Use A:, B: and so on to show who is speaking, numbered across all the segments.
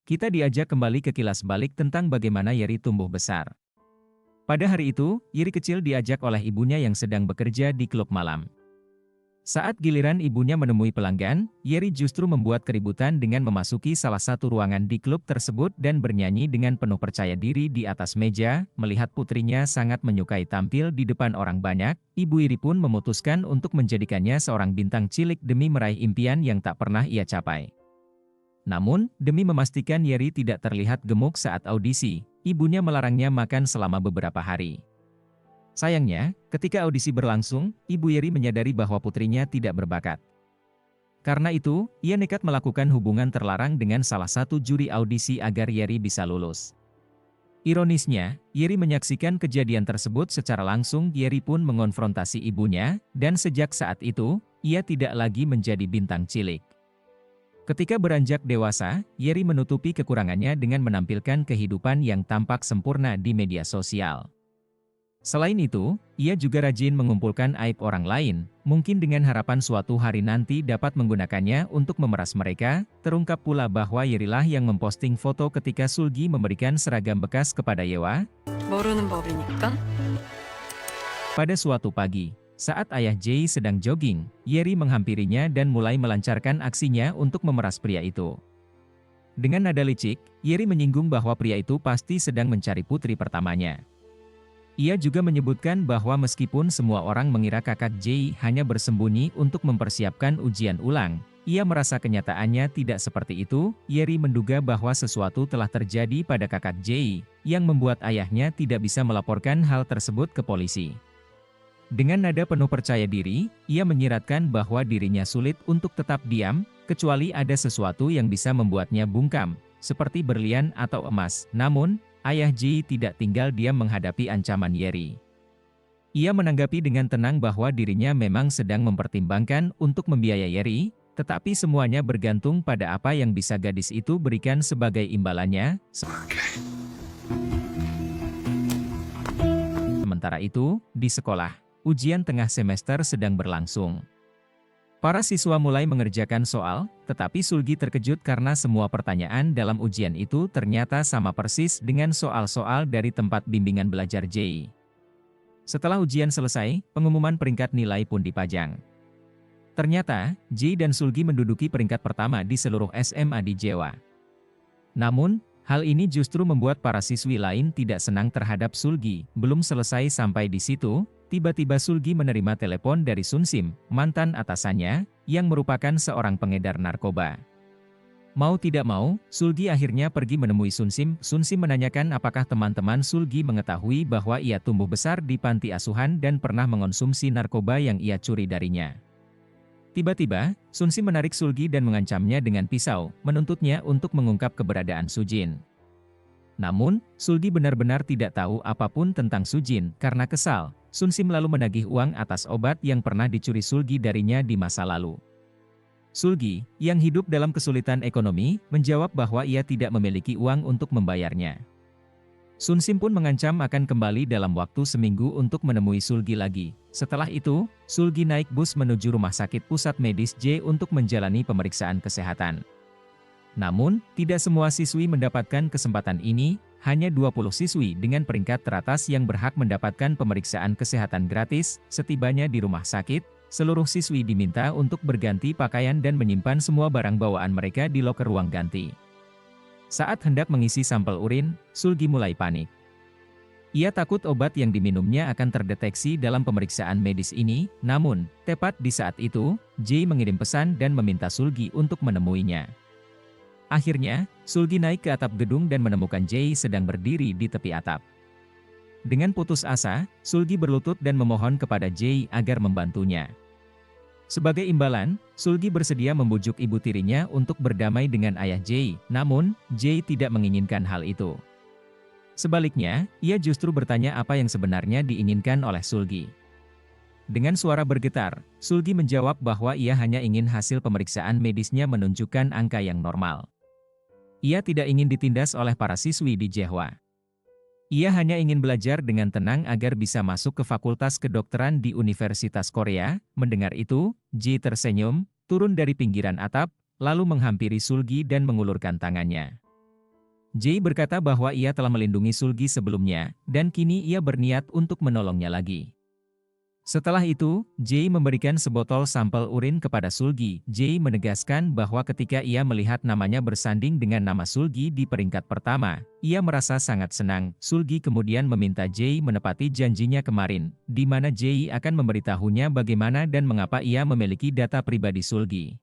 A: Kita diajak kembali ke kilas balik tentang bagaimana Yeri tumbuh besar. Pada hari itu, Yeri kecil diajak oleh ibunya yang sedang bekerja di klub malam. Saat giliran ibunya menemui pelanggan, Yeri justru membuat keributan dengan memasuki salah satu ruangan di klub tersebut dan bernyanyi dengan penuh percaya diri di atas meja. Melihat putrinya sangat menyukai tampil di depan orang banyak, Ibu Yeri pun memutuskan untuk menjadikannya seorang bintang cilik demi meraih impian yang tak pernah ia capai. Namun, demi memastikan Yeri tidak terlihat gemuk saat audisi, ibunya melarangnya makan selama beberapa hari. Sayangnya, ketika audisi berlangsung, Ibu Yeri menyadari bahwa putrinya tidak berbakat. Karena itu, ia nekat melakukan hubungan terlarang dengan salah satu juri audisi agar Yeri bisa lulus. Ironisnya, Yeri menyaksikan kejadian tersebut secara langsung. Yeri pun mengonfrontasi ibunya, dan sejak saat itu, ia tidak lagi menjadi bintang cilik. Ketika beranjak dewasa, Yeri menutupi kekurangannya dengan menampilkan kehidupan yang tampak sempurna di media sosial. Selain itu, ia juga rajin mengumpulkan aib orang lain, mungkin dengan harapan suatu hari nanti dapat menggunakannya untuk memeras mereka. Terungkap pula bahwa Yerilah yang memposting foto ketika Sulgi memberikan seragam bekas kepada Yewa.
B: 모르는 법이니까.
A: Pada suatu pagi, saat ayah Jay sedang jogging, Yeri menghampirinya dan mulai melancarkan aksinya untuk memeras pria itu. Dengan nada licik, Yeri menyinggung bahwa pria itu pasti sedang mencari putri pertamanya. Ia juga menyebutkan bahwa meskipun semua orang mengira kakak Jay hanya bersembunyi untuk mempersiapkan ujian ulang, ia merasa kenyataannya tidak seperti itu. Yeri menduga bahwa sesuatu telah terjadi pada kakak Jay, yang membuat ayahnya tidak bisa melaporkan hal tersebut ke polisi. Dengan nada penuh percaya diri, ia menyiratkan bahwa dirinya sulit untuk tetap diam, kecuali ada sesuatu yang bisa membuatnya bungkam, seperti berlian atau emas. Namun, ayah Ji tidak tinggal diam menghadapi ancaman Yeri. Ia menanggapi dengan tenang bahwa dirinya memang sedang mempertimbangkan untuk membiayai Yeri, tetapi semuanya bergantung pada apa yang bisa gadis itu berikan sebagai imbalannya. Sementara itu, di sekolah, ujian tengah semester sedang berlangsung. Para siswa mulai mengerjakan soal, tetapi Sulgi terkejut karena semua pertanyaan dalam ujian itu ternyata sama persis dengan soal-soal dari tempat bimbingan belajar Jay. Setelah ujian selesai, pengumuman peringkat nilai pun dipajang. Ternyata, Jay dan Sulgi menduduki peringkat pertama di seluruh SMA di Jewa. Namun, hal ini justru membuat para siswi lain tidak senang terhadap Sulgi. Belum selesai sampai di situ, tiba-tiba Sulgi menerima telepon dari Sunsim, mantan atasannya, yang merupakan seorang pengedar narkoba. Mau tidak mau, Sulgi akhirnya pergi menemui Sunsim. Sunsim menanyakan apakah teman-teman Sulgi mengetahui bahwa ia tumbuh besar di panti asuhan dan pernah mengonsumsi narkoba yang ia curi darinya. Tiba-tiba, Sunsim menarik Sulgi dan mengancamnya dengan pisau, menuntutnya untuk mengungkap keberadaan Sujin. Namun, Sulgi benar-benar tidak tahu apapun tentang Sujin. Karena kesal, Sunsim lalu menagih uang atas obat yang pernah dicuri Sulgi darinya di masa lalu. Sulgi, yang hidup dalam kesulitan ekonomi, menjawab bahwa ia tidak memiliki uang untuk membayarnya. Sunsim pun mengancam akan kembali dalam waktu seminggu untuk menemui Sulgi lagi. Setelah itu, Sulgi naik bus menuju Rumah Sakit Pusat Medis J untuk menjalani pemeriksaan kesehatan. Namun, tidak semua siswi mendapatkan kesempatan ini. Hanya 20 siswi dengan peringkat teratas yang berhak mendapatkan pemeriksaan kesehatan gratis. Setibanya di rumah sakit, seluruh siswi diminta untuk berganti pakaian dan menyimpan semua barang bawaan mereka di loker ruang ganti. Saat hendak mengisi sampel urin, Sulgi mulai panik. Ia takut obat yang diminumnya akan terdeteksi dalam pemeriksaan medis ini. Namun, tepat di saat itu, Jay mengirim pesan dan meminta Sulgi untuk menemuinya. Akhirnya, Sulgi naik ke atap gedung dan menemukan Jay sedang berdiri di tepi atap. Dengan putus asa, Sulgi berlutut dan memohon kepada Jay agar membantunya. Sebagai imbalan, Sulgi bersedia membujuk ibu tirinya untuk berdamai dengan ayah Jay. Namun, Jay tidak menginginkan hal itu. Sebaliknya, ia justru bertanya apa yang sebenarnya diinginkan oleh Sulgi. Dengan suara bergetar, Sulgi menjawab bahwa ia hanya ingin hasil pemeriksaan medisnya menunjukkan angka yang normal. Ia tidak ingin ditindas oleh para siswi di Jewa. Ia hanya ingin belajar dengan tenang agar bisa masuk ke Fakultas Kedokteran di Universitas Korea. Mendengar itu, Ji tersenyum, turun dari pinggiran atap, lalu menghampiri Sulgi dan mengulurkan tangannya. Jae berkata bahwa ia telah melindungi Sulgi sebelumnya, dan kini ia berniat untuk menolongnya lagi. Setelah itu, Jae memberikan sebotol sampel urin kepada Sulgi. Jae menegaskan bahwa ketika ia melihat namanya bersanding dengan nama Sulgi di peringkat pertama, ia merasa sangat senang. Sulgi kemudian meminta Jae menepati janjinya kemarin, di mana Jae akan memberitahunya bagaimana dan mengapa ia memiliki data pribadi Sulgi.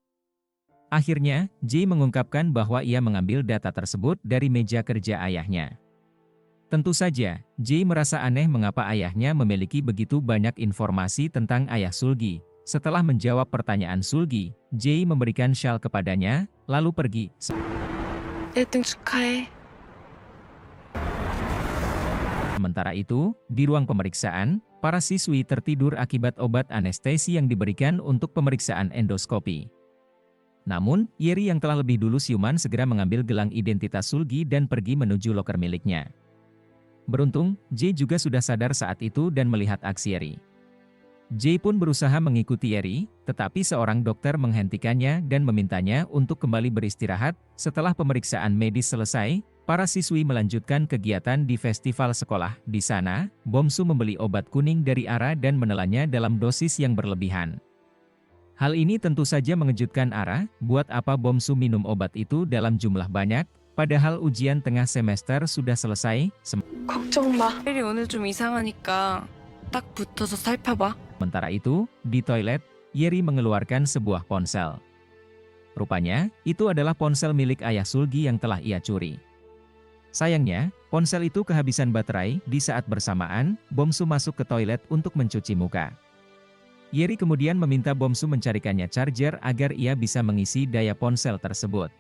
A: Akhirnya, Jae mengungkapkan bahwa ia mengambil data tersebut dari meja kerja ayahnya. Tentu saja, Jae merasa aneh mengapa ayahnya memiliki begitu banyak informasi tentang ayah Sulgi. Setelah menjawab pertanyaan Sulgi, Jae memberikan shawl kepadanya, lalu pergi.
B: 1등 축하해.
A: Sementara itu, di ruang pemeriksaan, para siswi tertidur akibat obat anestesi yang diberikan untuk pemeriksaan endoskopi. Namun, Yeri yang telah lebih dulu siuman segera mengambil gelang identitas Sulgi dan pergi menuju loker miliknya. Beruntung, Jae juga sudah sadar saat itu dan melihat aksi Yeri. Jae pun berusaha mengikuti Yeri, tetapi seorang dokter menghentikannya dan memintanya untuk kembali beristirahat. Setelah pemeriksaan medis selesai, para siswi melanjutkan kegiatan di festival sekolah. Di sana, Bomsu membeli obat kuning dari Ara dan menelannya dalam dosis yang berlebihan. Hal ini tentu saja mengejutkan Ara. Buat apa Bomsu minum obat itu dalam jumlah banyak? Padahal ujian tengah semester sudah selesai.
B: 걱정 마. 혜리 오늘 좀 이상하니까 딱 붙어서 살펴봐.
A: Sementara itu, di toilet, Yeri mengeluarkan sebuah ponsel. Rupanya, itu adalah ponsel milik ayah Sulgi yang telah ia curi. Sayangnya, ponsel itu kehabisan baterai. Di saat bersamaan, Bomsu masuk ke toilet untuk mencuci muka. Yeri kemudian meminta Bomsu mencarikannya charger agar ia bisa mengisi daya ponsel tersebut.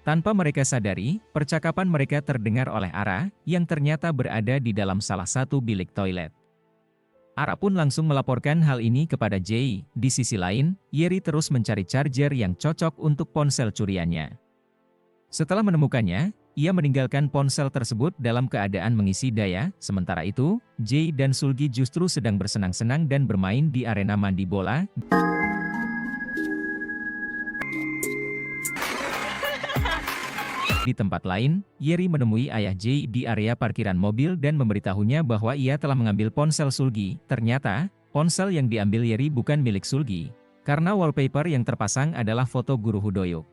A: Tanpa mereka sadari, percakapan mereka terdengar oleh Ara, yang ternyata berada di dalam salah satu bilik toilet. Ara pun langsung melaporkan hal ini kepada Jae. Di sisi lain, Yeri terus mencari charger yang cocok untuk ponsel curiannya. Setelah menemukannya, ia meninggalkan ponsel tersebut dalam keadaan mengisi daya. Sementara itu, Jae dan Sulgi justru sedang bersenang-senang dan bermain di arena mandi bola. Di tempat lain, Yeri menemui ayah Jae di area parkiran mobil dan memberitahunya bahwa ia telah mengambil ponsel Sulgi. Ternyata, ponsel yang diambil Yeri bukan milik Sulgi, karena wallpaper yang terpasang adalah foto guru Hudoyuk.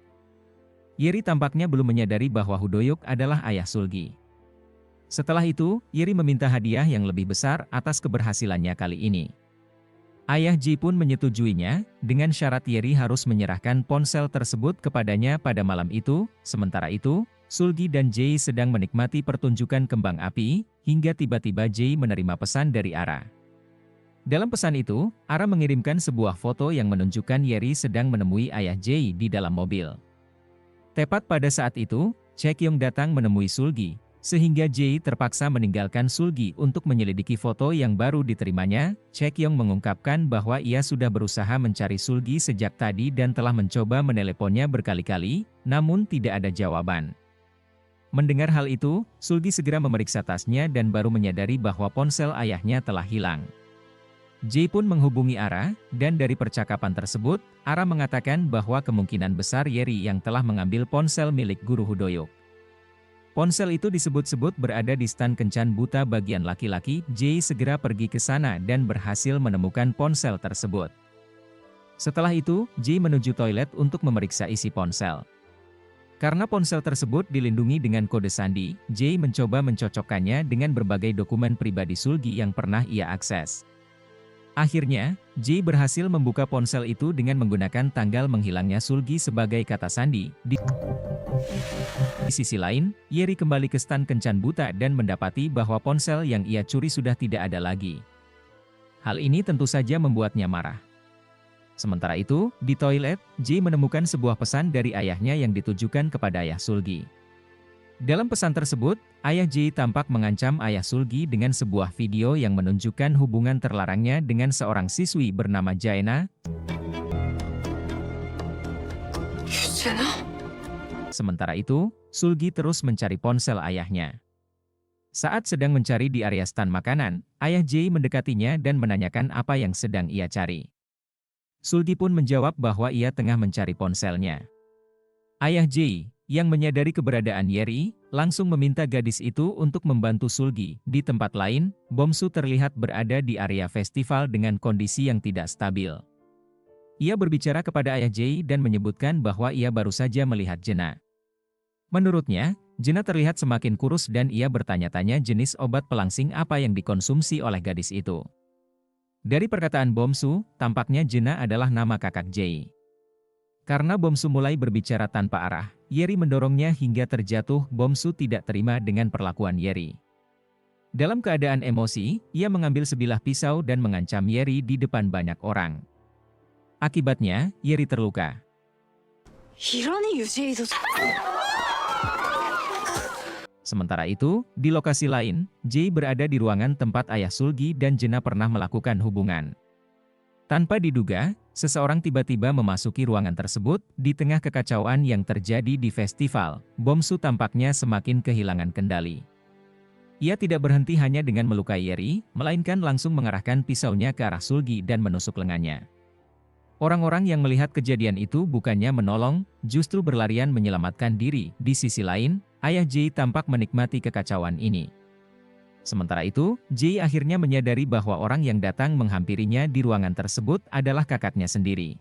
A: Yeri tampaknya belum menyadari bahwa Hudoyuk adalah ayah Sulgi. Setelah itu, Yeri meminta hadiah yang lebih besar atas keberhasilannya kali ini. Ayah Jae pun menyetujuinya, dengan syarat Yeri harus menyerahkan ponsel tersebut kepadanya pada malam itu. Sementara itu, Sulgi dan Jae sedang menikmati pertunjukan kembang api, hingga tiba-tiba Jae menerima pesan dari Ara. Dalam pesan itu, Ara mengirimkan sebuah foto yang menunjukkan Yeri sedang menemui ayah Jae di dalam mobil. Tepat pada saat itu, Chaekyong datang menemui Sulgi, sehingga Jae terpaksa meninggalkan Sulgi untuk menyelidiki foto yang baru diterimanya. Chaekyong mengungkapkan bahwa ia sudah berusaha mencari Sulgi sejak tadi dan telah mencoba meneleponnya berkali-kali, namun tidak ada jawaban. Mendengar hal itu, Sulgi segera memeriksa tasnya dan baru menyadari bahwa ponsel ayahnya telah hilang. Jae pun menghubungi Ara, dan dari percakapan tersebut, Ara mengatakan bahwa kemungkinan besar Yeri yang telah mengambil ponsel milik guru Hudoyuk. Ponsel itu disebut-sebut berada di stan kencan buta bagian laki-laki. Jae segera pergi ke sana dan berhasil menemukan ponsel tersebut. Setelah itu, Jae menuju toilet untuk memeriksa isi ponsel. Karena ponsel tersebut dilindungi dengan kode sandi, Jae mencoba mencocokkannya dengan berbagai dokumen pribadi Sulgi yang pernah ia akses. Akhirnya, Jae berhasil membuka ponsel itu dengan menggunakan tanggal menghilangnya Sulgi sebagai kata sandi. Di sisi lain, Yeri kembali ke stan kencan buta dan mendapati bahwa ponsel yang ia curi sudah tidak ada lagi. Hal ini tentu saja membuatnya marah. Sementara itu, di toilet, Jae menemukan sebuah pesan dari ayahnya yang ditujukan kepada ayah Sulgi. Dalam pesan tersebut, ayah Jae tampak mengancam ayah Sulgi dengan sebuah video yang menunjukkan hubungan terlarangnya dengan seorang siswi bernama Jaena. Sementara itu, Sulgi terus mencari ponsel ayahnya. Saat sedang mencari di area stan makanan, ayah Jae mendekatinya dan menanyakan apa yang sedang ia cari. Sulgi pun menjawab bahwa ia tengah mencari ponselnya. Ayah Jae, yang menyadari keberadaan Yeri, langsung meminta gadis itu untuk membantu Sulgi. Di tempat lain, Bomsu terlihat berada di area festival dengan kondisi yang tidak stabil. Ia berbicara kepada ayah Jae dan menyebutkan bahwa ia baru saja melihat Jena. Menurutnya, Jena terlihat semakin kurus dan ia bertanya-tanya jenis obat pelangsing apa yang dikonsumsi oleh gadis itu. Dari perkataan Bomsu, tampaknya Jena adalah nama kakak Jae. Karena Bomsu mulai berbicara tanpa arah, Yeri mendorongnya hingga terjatuh. Bomsu tidak terima dengan perlakuan Yeri. Dalam keadaan emosi, ia mengambil sebilah pisau dan mengancam Yeri di depan banyak orang. Akibatnya, Yeri terluka. Sementara itu, di lokasi lain, Jae berada di ruangan tempat ayah Sulgi dan Jena pernah melakukan hubungan. Tanpa diduga, seseorang tiba-tiba memasuki ruangan tersebut. Di tengah kekacauan yang terjadi di festival, Bomsu tampaknya semakin kehilangan kendali. Ia tidak berhenti hanya dengan melukai Yeri, melainkan langsung mengarahkan pisaunya ke arah Sulgi dan menusuk lengannya. Orang-orang yang melihat kejadian itu bukannya menolong, justru berlarian menyelamatkan diri. Di sisi lain, ayah Jae tampak menikmati kekacauan ini. Sementara itu, Jae akhirnya menyadari bahwa orang yang datang menghampirinya di ruangan tersebut adalah kakaknya sendiri.